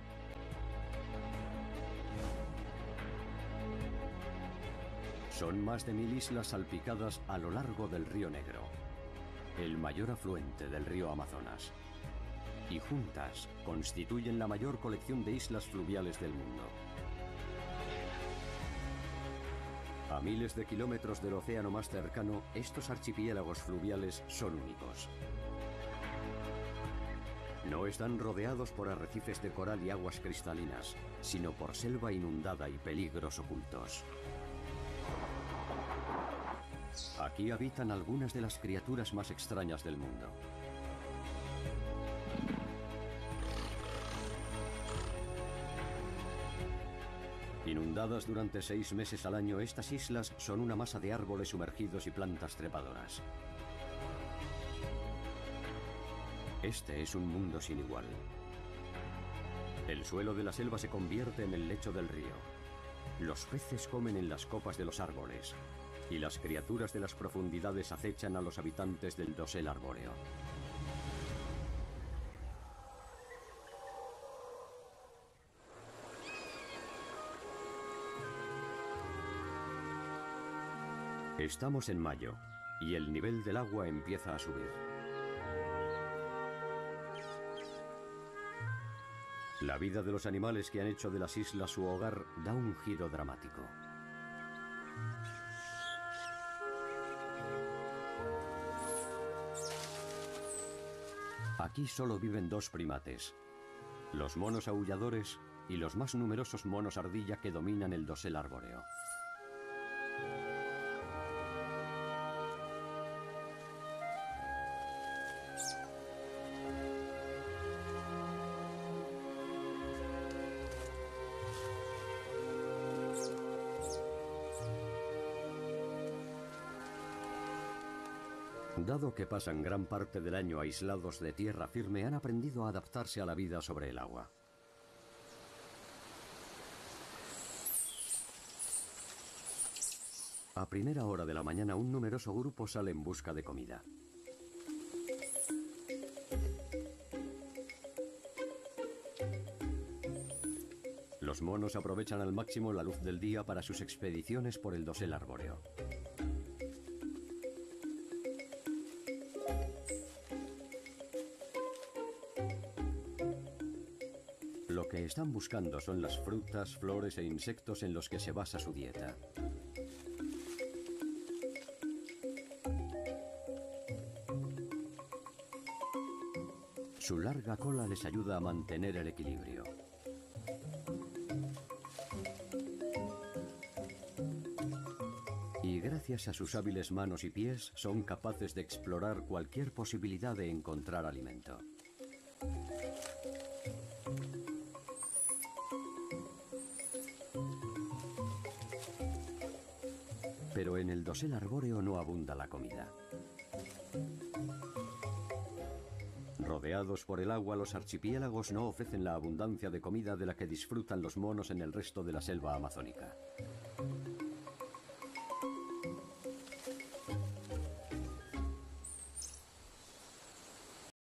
Son más de 1000 islas salpicadas a lo largo del río Negro, el mayor afluente del río Amazonas. Y juntas constituyen la mayor colección de islas fluviales del mundo. A miles de kilómetros del océano más cercano, estos archipiélagos fluviales son únicos. No están rodeados por arrecifes de coral y aguas cristalinas, sino por selva inundada y peligros ocultos. Aquí habitan algunas de las criaturas más extrañas del mundo. Inundadas durante 6 meses al año, estas islas son una masa de árboles sumergidos y plantas trepadoras. Este es un mundo sin igual. El suelo de la selva se convierte en el lecho del río. Los peces comen en las copas de los árboles. Y las criaturas de las profundidades acechan a los habitantes del dosel arbóreo. Estamos en mayo y el nivel del agua empieza a subir. La vida de los animales que han hecho de las islas su hogar da un giro dramático. Aquí solo viven 2 primates, los monos aulladores y los más numerosos monos ardilla que dominan el dosel arbóreo. Dado que pasan gran parte del año aislados de tierra firme, han aprendido a adaptarse a la vida sobre el agua. A primera hora de la mañana, un numeroso grupo sale en busca de comida. Los monos aprovechan al máximo la luz del día para sus expediciones por el dosel arbóreo. Lo que están buscando son las frutas, flores e insectos en los que se basa su dieta. Su larga cola les ayuda a mantener el equilibrio. Y gracias a sus hábiles manos y pies, son capaces de explorar cualquier posibilidad de encontrar alimento. Pero en el dosel arbóreo no abunda la comida. Rodeados por el agua, los archipiélagos no ofrecen la abundancia de comida de la que disfrutan los monos en el resto de la selva amazónica.